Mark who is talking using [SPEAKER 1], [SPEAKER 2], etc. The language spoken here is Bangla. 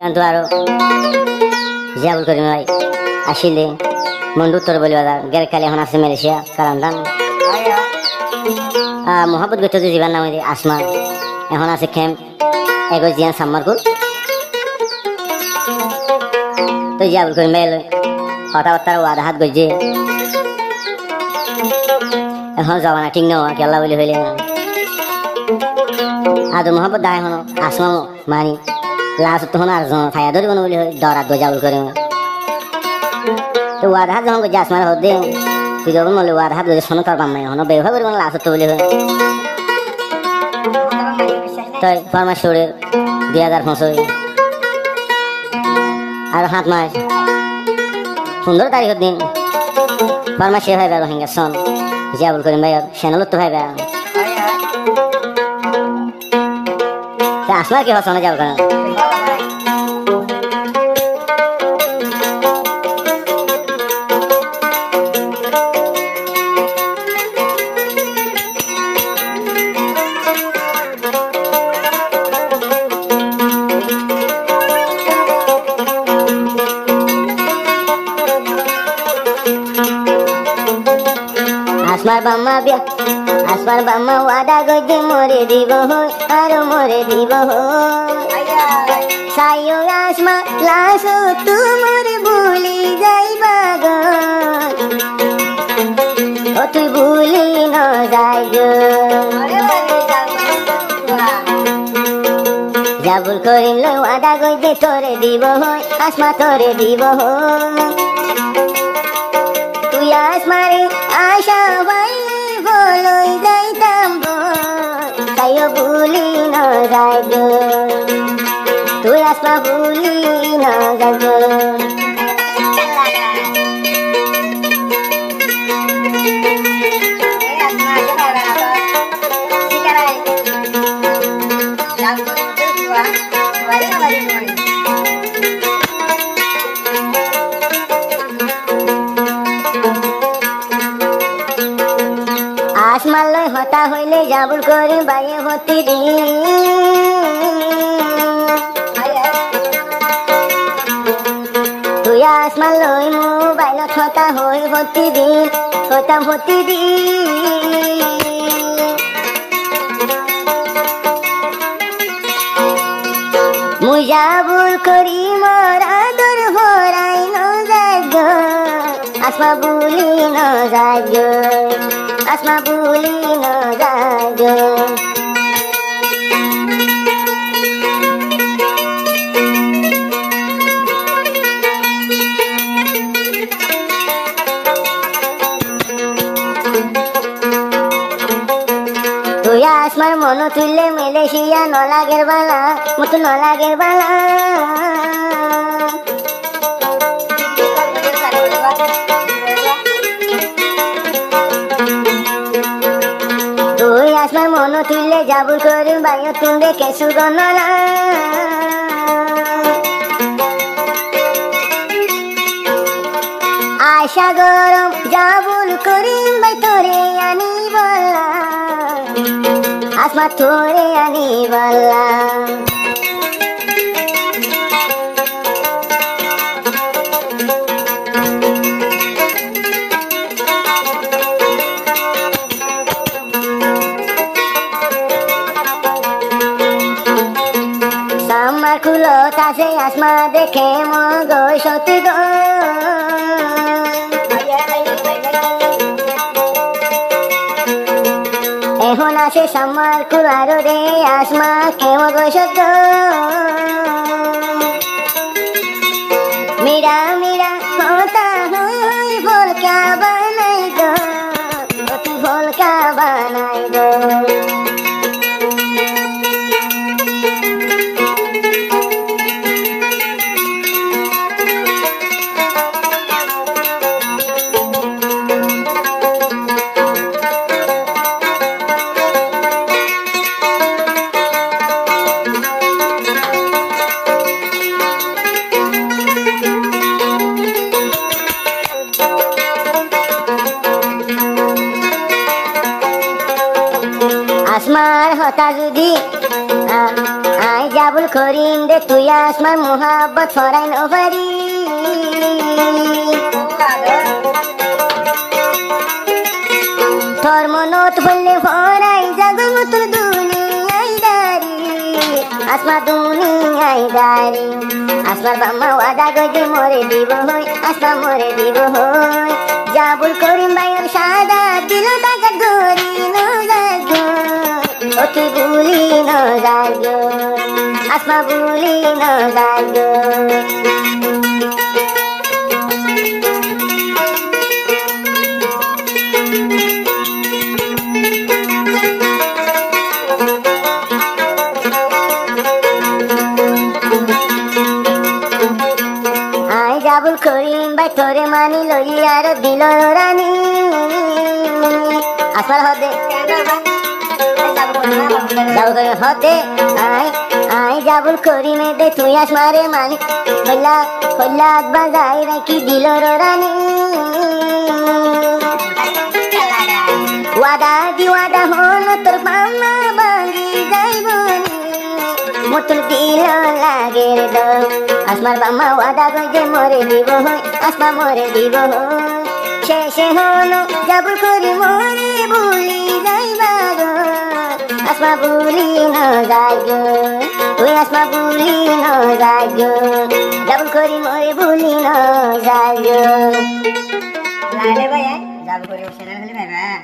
[SPEAKER 1] তো আরো জিয়াবুল করিম ভাই আসিলে বন্ধু উত্তর বলিবা গের কালি এখন আছে মালয়েশিয়া কারান্দান মোহাম্মদ গত জীবন নামে আসমা এখন আছে ক্যাম্প এগো জিয়ান সাম্মারকুল তো জিয়াবুল করিম ভাই কথাবার্তার ওয়াদা হাত গজে এখন জবানা ঠিক নেওয়া কেল্লা বলি হইলে আদৌ মোহাম্মদ দায় হনো আসমা মানি লাস্ট তখন আর থায়া ধরব না বলে দরাত গজাবুল করে তো ওয়াদা হাত যখন গজে আসমার হদ দে তুই যখন বলে ওয়াদা হাত গজে শোনো তার বাম নাই হনো ব্যবহার করবো না লাস্ট তো বলে তাই ফার্মাসিউরের 2005 আর 7 মাস 15 তারিখের দিন ফার্মাসি ভাইবা রোহিঙ্গা সন জিয়াবুল করিম ভাই সেনালত তো ভাইবা আসমার কি হসনা যাবো কেন আসমার বাম্মা ওয়াদা গজে মরে দিব আর মরে দিব সাইও আসমা লাশ তোমার ভুলি যাইবা গো ও তুই ভুলি ন যাই গো জিয়াবুল করিম ওয়াদা গজে তোরে দিব আসমা তোরে দিব তুই আসমারে আশা বাইলে বলই যাইতাম তাইও ভুলি ন যাইব তুই আসমা ভুলি ন যাইব আসমাল্লাই হতা হইলে জিয়াবুল করিম বাইয়ে হতি দিন তুই আসমাল্লাই মোবাইলত হতা হই হতি দিন হতাম হতি দিন মুই জিয়াবুল করিমর আদর ভরাই ন যাইব আসমা ভুলি ন যাইব আসমা ভুলি ন যাইব তুই আসমার মন তুললে মালয়েশিয়া নলাগের বালা মতো নলাগের বালা তুই আসমার মন তুললে জিয়াবুল করিম বাইও তুমবে কেসু গনলা আশা গরম জিয়াবুল করিম বাই তোরে আনি বলা আসমা তোরে আনি বলা সাম্মার কুলত আছে আসমা দেখে মগ সতী গো এখন আছে সাম্মার কুলার রে আসমা কেমন গসত মীরা মীরা হতা হই ভোলকা বানাই গো তুই ভোলকা বানাই গো আসমার হতা যদি আই জিয়াবুল করিম দে তুই আসমার মোহাব্বত ফরাই নভারি তোর মনত বললে ফরাই জাগো মতন দুনিয়ায় দারি আসমা দুনিয়ায় দারি আসমার বাম্মা ওয়াদা গজে মরে দিব হই আসমা মরে দিব হই জাবুল করিম ভাইয়ের সাদা দিল টাকার গরি নজাগো ও তুই ভুলি নজাগো আসমা ভুলি নজাগো জাবুল করিম ভাই তোরে মানি লই আর দিল রানী আসমার হদে জাবুল করিম হদে আই জাবুল করিমে দে তুই আসমারে মানি হইলা হইলা বাজাই রাখি দিল রানী ওয়াদা দি ওয়াদা হন তোর বাম্মা বাঙ্গি যাইবনি মতন দিল লাগে রে দম আসমার বাম্মা ওয়াদা গজে মরে দিব হই আসমা মরে দিব হই শেষে হলো জাবুল করি মরে ভুলি যাইবা গো আসমা ভুলি ন যাগো তুই আসমা ভুলি ন যাগো জাবুল করি মরে ভুলি ন যাগো লাইলে ভাই জাবুল করি চ্যানেল হলি ভাই